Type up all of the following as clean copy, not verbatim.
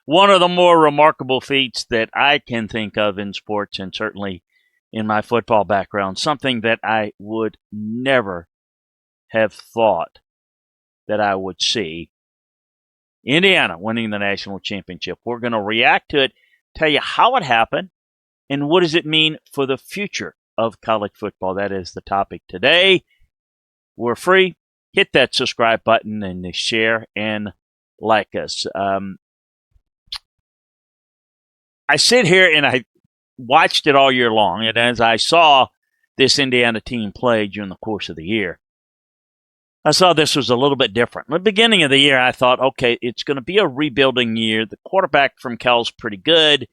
one of the more remarkable feats that I can think of in sports, and certainly in my football background, something that I would never have thought that I would see. Indiana winning the national championship. We're going to react to it, tell you how it happened, and what does it mean for the future of college football. That is the topic today. We're free. Hit that subscribe button and share and like us. I sit here and I watched it all year long, and as I saw this Indiana team play during the course of the year, I saw this was a little bit different. In the beginning of the year, I thought, okay, it's going to be a rebuilding year. The quarterback from Cal's pretty good.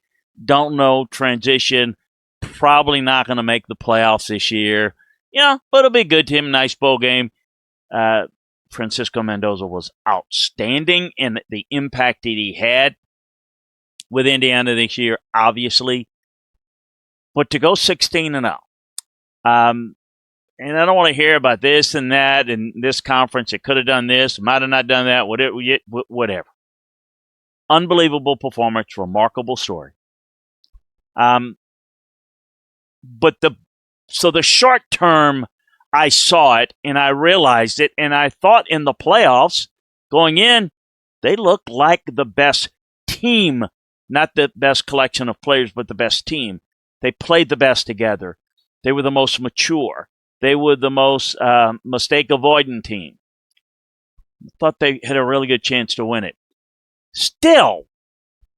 Don't know, transition. Probably not going to make the playoffs this year. Yeah, but it'll be a good team. Nice bowl game. Francisco Mendoza was outstanding in the impact that he had with Indiana this year, obviously. But to go 16-0, and I don't want to hear about this and that and this conference. It could have done this, might have not done that, whatever. Unbelievable performance, remarkable story. But the short term, I saw it and I realized it, and I thought in the playoffs going in, they looked like the best team, not the best collection of players, but the best team. They played the best together. They were the most mature. They were the most mistake-avoidant team. I thought they had a really good chance to win it. Still,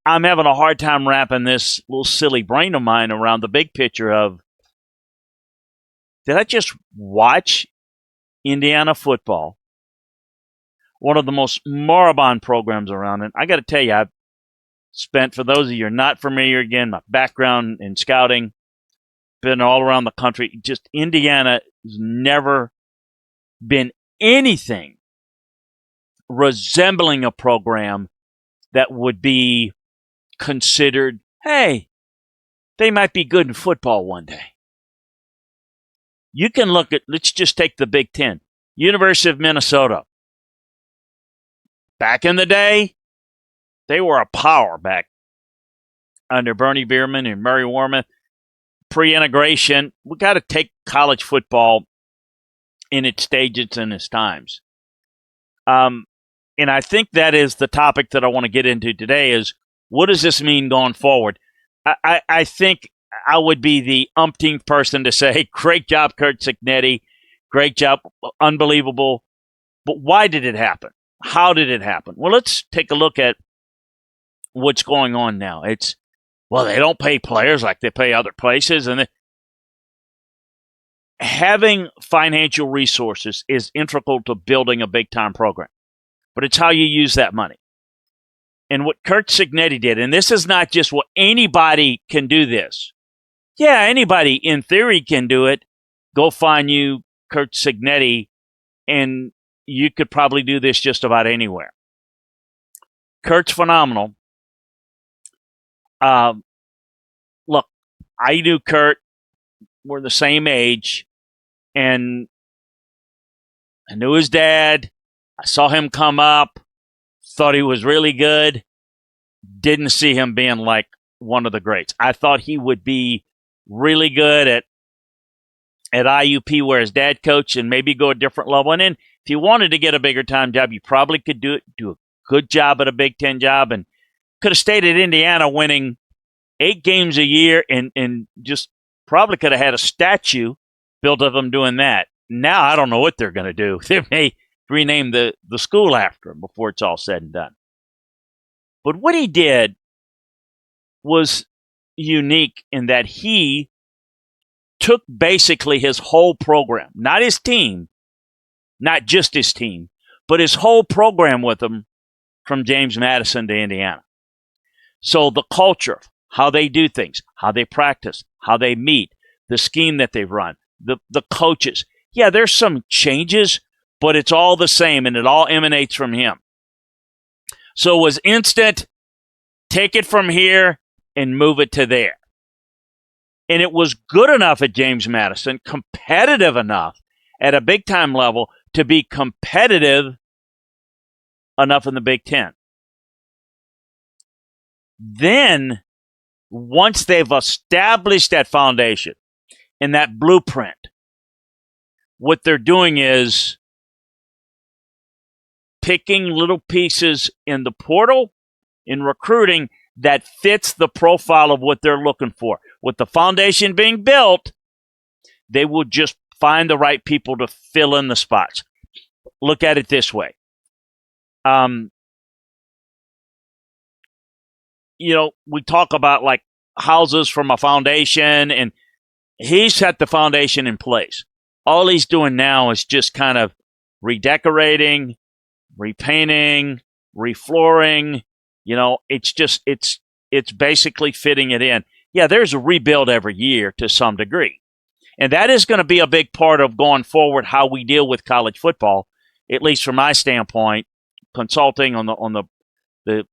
I'm having a hard time wrapping this little silly brain of mine around the big picture of, did I just watch Indiana football, one of the most moribund programs around? And I got to tell you, I've spent, for those of you who are not familiar, again, my background in scouting, been all around the country. Just Indiana has never been anything resembling a program that would be considered, hey, they might be good in football one day. You can look at, let's just take the Big Ten. University of Minnesota. Back in the day, they were a power back under Bernie Bierman and Murray Warmoth. Pre-integration, we got to take college football in its stages and its times. And I think that is the topic that I want to get into today is, what does this mean going forward? I think I would be the umpteenth person to say, great job, Curt Cignetti. Great job. Unbelievable. But why did it happen? How did it happen? Well, let's take a look at what's going on now. Well, they don't pay players like they pay other places. And having financial resources is integral to building a big-time program. But it's how you use that money. And what Curt Cignetti did, and this is not just what anybody can do this. Yeah, anybody in theory can do it. Go find you Curt Cignetti, and you could probably do this just about anywhere. Curt's phenomenal. Look, I knew Curt. We're the same age, and I knew his dad. I saw him come up, thought he was really good. Didn't see him being like one of the greats. I thought he would be really good at IUP where his dad coached and maybe go a different level. And then if you wanted to get a bigger time job, you probably could do a good job at a Big Ten job, and could have stayed at Indiana winning 8 games a year and just probably could have had a statue built of him doing that. Now I don't know what they're going to do. They may rename the school after him before it's all said and done. But what he did was unique in that he took basically his whole program, not his team, not just his team, but his whole program with him from James Madison to Indiana. So the culture, how they do things, how they practice, how they meet, the scheme that they run, the coaches. Yeah, there's some changes, but it's all the same, and it all emanates from him. So it was instant, take it from here and move it to there. And it was good enough at James Madison, competitive enough at a big-time level to be competitive enough in the Big Ten. Then, once they've established that foundation and that blueprint, what they're doing is picking little pieces in the portal, in recruiting, that fits the profile of what they're looking for. With the foundation being built, they will just find the right people to fill in the spots. Look at it this way. We talk about like houses from a foundation, and he's set the foundation in place. All he's doing now is just kind of redecorating, repainting, reflooring. It's basically fitting it in. Yeah, there's a rebuild every year to some degree. And that is going to be a big part of going forward, how we deal with college football, at least from my standpoint, consulting on the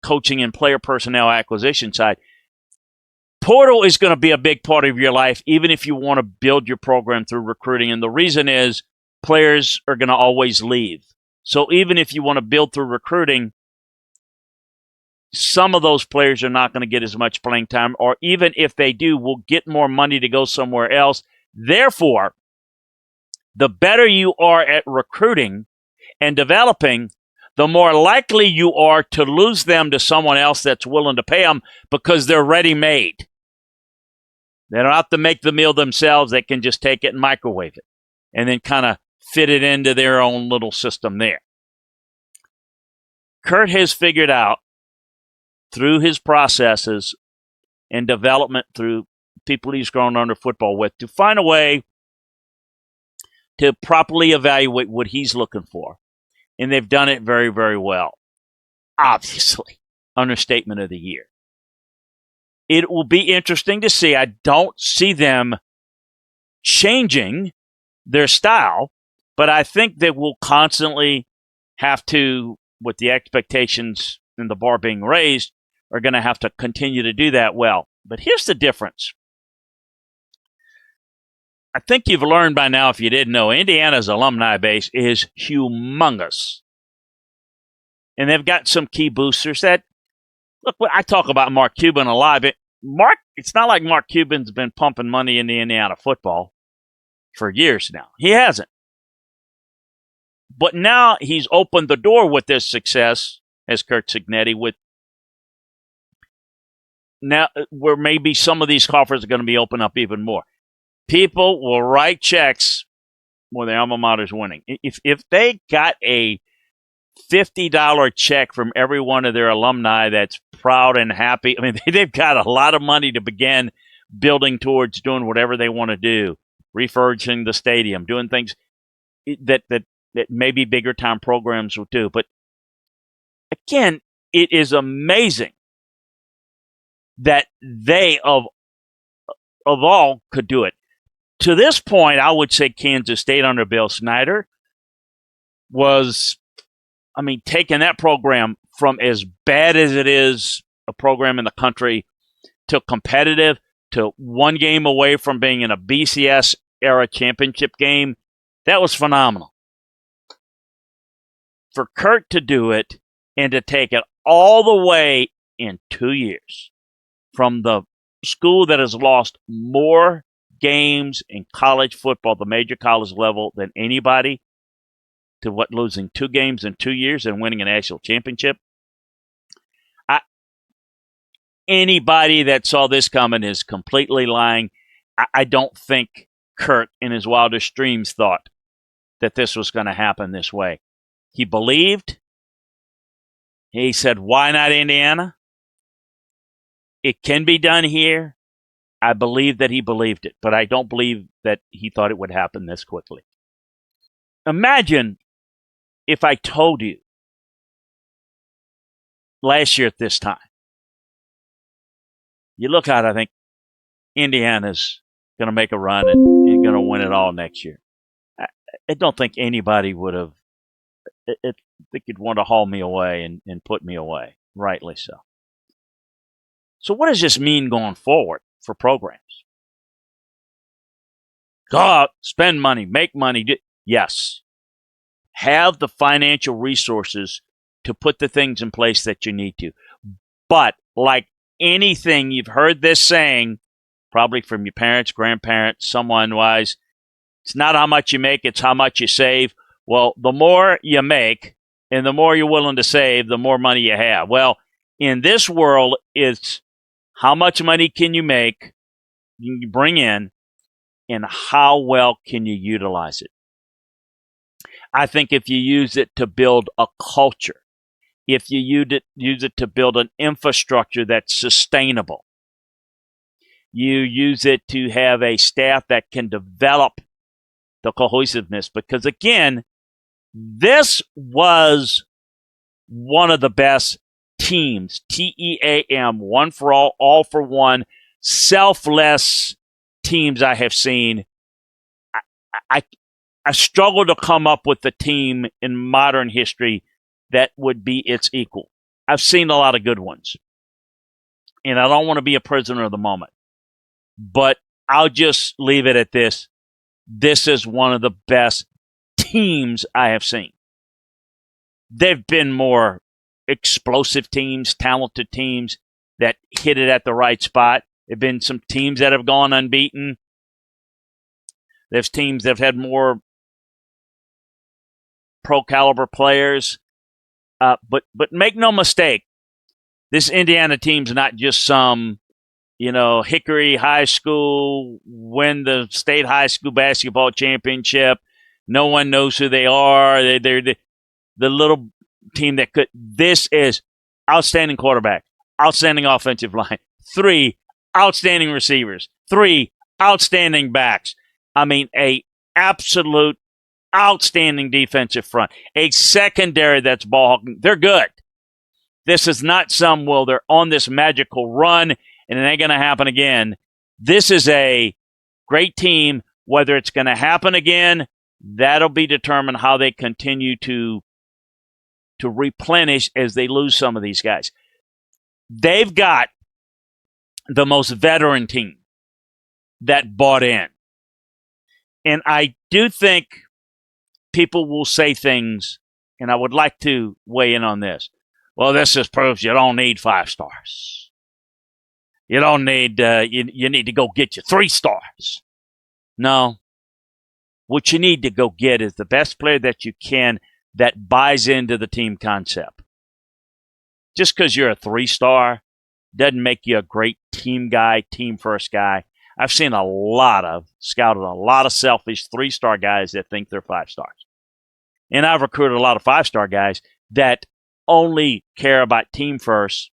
coaching and player personnel acquisition side. Portal is going to be a big part of your life, even if you want to build your program through recruiting. And the reason is players are going to always leave. So even if you want to build through recruiting, some of those players are not going to get as much playing time, or even if they do, will get more money to go somewhere else. Therefore, the better you are at recruiting and developing, the more likely you are to lose them to someone else that's willing to pay them because they're ready-made. They don't have to make the meal themselves. They can just take it and microwave it and then kind of fit it into their own little system there. Curt has figured out through his processes and development through people he's grown under football with to find a way to properly evaluate what he's looking for. And they've done it very, very well. Obviously, understatement of the year. It will be interesting to see. I don't see them changing their style, but I think they will constantly have to, with the expectations and the bar being raised, are going to have to continue to do that well. But here's the difference. I think you've learned by now, if you didn't know, Indiana's alumni base is humongous. And they've got some key boosters that, look, I talk about Mark Cuban a lot. But it's not like Mark Cuban's been pumping money into Indiana football for years now. He hasn't. But now he's opened the door with this success, as Curt Cignetti, with now where maybe some of these coffers are going to be opened up even more. People will write checks when their alma mater's winning. If they got a $50 check from every one of their alumni that's proud and happy, I mean, they've got a lot of money to begin building towards doing whatever they want to do, refurbishing the stadium, doing things that maybe bigger time programs will do. But again, it is amazing that they of all could do it. To this point, I would say Kansas State under Bill Snyder was, taking that program from as bad as it is, a program in the country, to competitive, to one game away from being in a BCS era championship game. That was phenomenal. For Curt to do it and to take it all the way in 2 years from the school that has lost more games in college football, the major college level, than anybody, to losing 2 games in 2 years and winning a national championship. Anybody that saw this coming is completely lying. I don't think Curt, in his wildest dreams, thought that this was going to happen this way. He believed. He said, why not Indiana? It can be done here. I believe that he believed it, but I don't believe that he thought it would happen this quickly. Imagine if I told you last year at this time, you look out, I think Indiana's going to make a run and you're going to win it all next year. I don't think anybody would have, I think you'd want to haul me away and put me away, rightly so. So what does this mean going forward for programs? Go out, spend money, make money. Yes. Have the financial resources to put the things in place that you need to. But like anything you've heard this saying, probably from your parents, grandparents, someone wise. It's not how much you make, it's how much you save. Well, the more you make and the more you're willing to save, the more money you have. Well, in this world, it's how much money can you make, you bring in, and how well can you utilize it. I think if you use it to build a culture, if you use it to build an infrastructure that's sustainable, you use it to have a staff that can develop the cohesiveness. Because again, this was one of the best teams, TEAM, one for all for one, selfless teams I have seen. I struggle to come up with a team in modern history that would be its equal. I've seen a lot of good ones, and I don't want to be a prisoner of the moment, but I'll just leave it at this. This is one of the best teams I have seen. They've been more explosive teams, talented teams that hit it at the right spot. There have been some teams that have gone unbeaten. There's teams that have had more pro-caliber players. But make no mistake, this Indiana team's not just some, Hickory High School, win the state high school basketball championship. No one knows who they are. They're the little team that could. This is outstanding quarterback, outstanding offensive line, 3 outstanding receivers, 3 outstanding backs. I mean, a absolute outstanding defensive front, a secondary that's ball hawking. They're good. This is not they're on this magical run and it ain't going to happen again. This is a great team. Whether it's going to happen again, that'll be determined how they continue to replenish as they lose some of these guys. They've got the most veteran team that bought in. And I do think people will say things, and I would like to weigh in on this. Well, this just proves you don't need 5 stars. You don't need, you need to go get your 3 stars. No. What you need to go get is the best player that you can that buys into the team concept. Just because you're a 3-star doesn't make you a great team guy, team first guy. I've seen scouted a lot of selfish 3-star guys that think they're 5 stars. And I've recruited a lot of 5-star guys that only care about team first.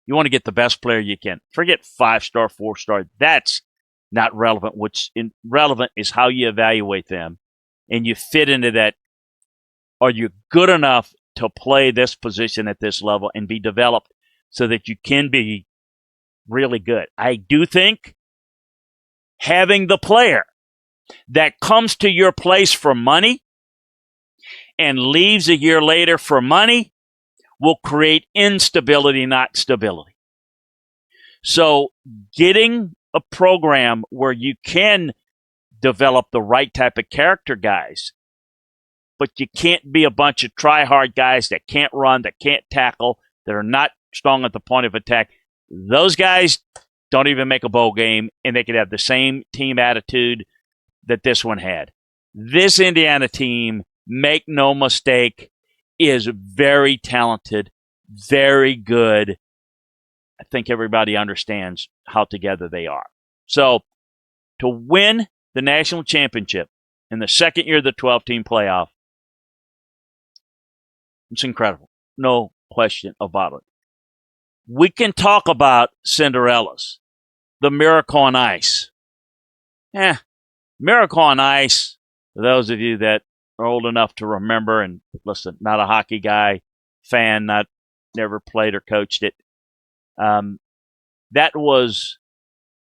You want to get the best player you can. Forget 5-star, 4-star. That's not relevant. What's relevant is how you evaluate them. And you fit into that. Are you good enough to play this position at this level and be developed so that you can be really good? I do think having the player that comes to your place for money and leaves a year later for money will create instability, not stability. So getting a program where you can develop the right type of character guys, but you can't be a bunch of try-hard guys that can't run, that can't tackle, that are not strong at the point of attack. Those guys don't even make a bowl game, and they could have the same team attitude that this one had. This Indiana team, make no mistake, is very talented, very good. I think everybody understands how together they are. So to win the national championship in the second year of the 12-team playoff, it's incredible. No question about it. We can talk about Cinderellas, the Miracle on Ice. Miracle on Ice, for those of you that are old enough to remember, and listen, not a hockey guy, fan, never played or coached it. That was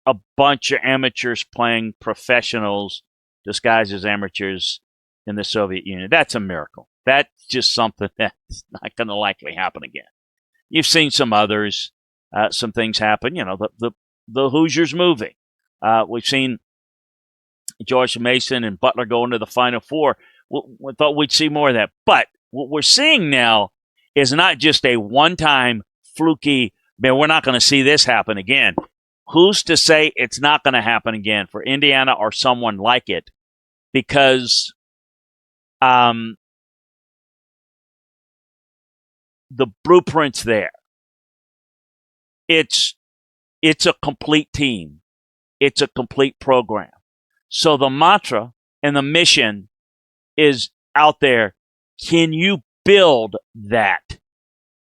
a bunch of amateurs playing professionals disguised as amateurs in the Soviet Union. That's a miracle. That's just something that's not going to likely happen again. You've seen some others, some things happen. The Hoosiers movie. We've seen George Mason and Butler go into the Final Four. We thought we'd see more of that. But what we're seeing now is not just a one-time fluky, man, we're not going to see this happen again. Who's to say it's not going to happen again for Indiana or someone like it? Because the blueprint's there. It's a complete team. It's a complete program. So the mantra and the mission is out there. Can you build that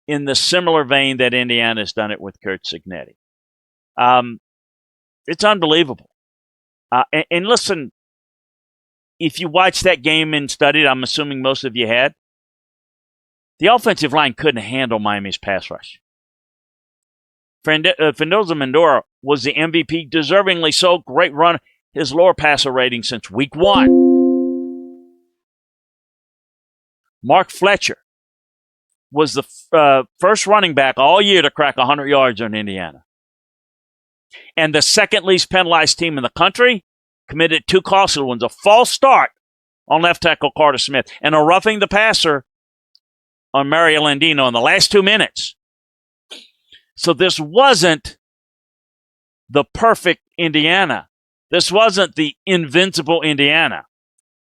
in the similar vein that Indiana's done it with Curt Cignetti? It's unbelievable. And listen, if you watched that game and studied, I'm assuming most of you had, the offensive line couldn't handle Miami's pass rush. Mendoza was the MVP, deservingly so. Great run. His lower passer rating since week 1. Mark Fletcher was the first running back all year to crack 100 yards on Indiana. And the second least penalized team in the country committed 2 costly ones, a false start on left tackle Carter Smith and a roughing the passer on Mario Landino in the last 2 minutes. So this wasn't the perfect Indiana. This wasn't the invincible Indiana.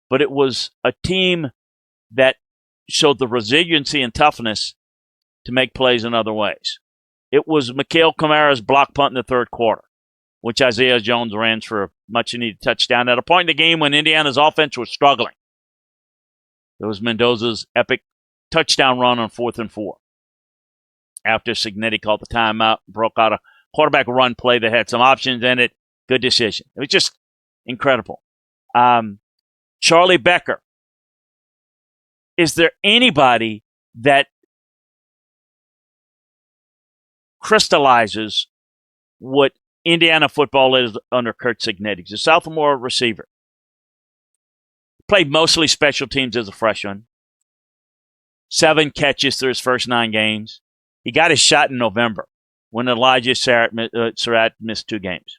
But it was a team that showed the resiliency and toughness to make plays in other ways. It was Mikhail Kamara's block punt in the third quarter, which Isaiah Jones ran for a much-needed touchdown at a point in the game when Indiana's offense was struggling. It was Mendoza's epic touchdown run on 4th and 4. After Cignetti called the timeout, broke out a quarterback run play that had some options in it. Good decision. It was just incredible. Charlie Becker. Is there anybody that crystallizes what Indiana football is under Curt Cignetti? He's a sophomore receiver. Played mostly special teams as a freshman. 7 catches through his first 9 games. He got his shot in November when Elijah Surratt missed 2 games.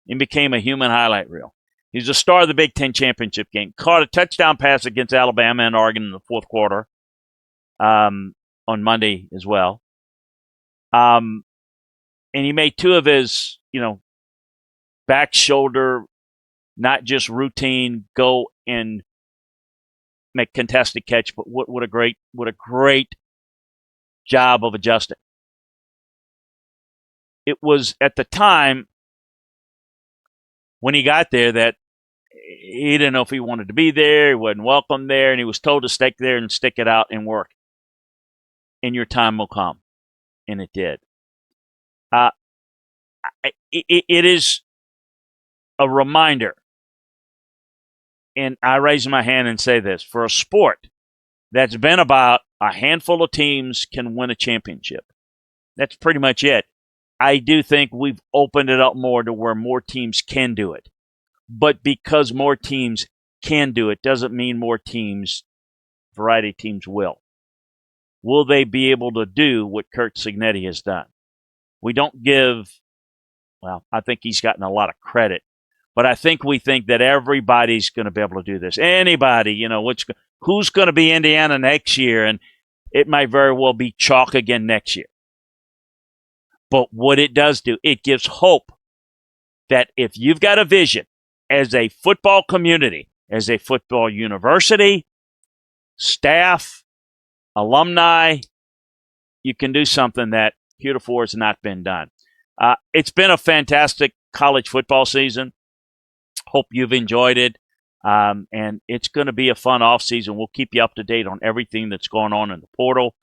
He became a human highlight reel. He's the star of the Big Ten championship game. Caught a touchdown pass against Alabama and Oregon in the 4th quarter on Monday as well. And he made 2 of his, back shoulder, not just routine, go and make contested catch, but what a great job of adjusting. It was at the time when he got there that he didn't know if he wanted to be there, he wasn't welcome there, and he was told to stay there and stick it out and work. And your time will come. And it did. It is a reminder, and I raise my hand and say this, for a sport that's been about a handful of teams can win a championship. That's pretty much it. I do think we've opened it up more to where more teams can do it. But because more teams can do it doesn't mean more teams, variety of teams will. Will they be able to do what Curt Cignetti has done? We don't give, I think he's gotten a lot of credit, but I think we think that everybody's going to be able to do this. Anybody, who's going to be Indiana next year? And it might very well be chalk again next year. But what it does do, it gives hope that if you've got a vision as a football community, as a football university, staff, alumni, you can do something that heretofore has not been done. It's been a fantastic college football season. Hope you've enjoyed it. And it's going to be a fun offseason. We'll keep you up to date on everything that's going on in the portal,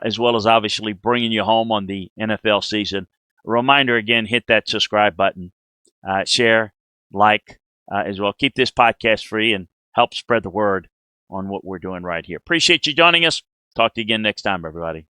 as well as obviously bringing you home on the NFL season. A reminder again, hit that subscribe button, share, like, as well. Keep this podcast free and help spread the word on what we're doing right here. Appreciate you joining us. Talk to you again next time, everybody.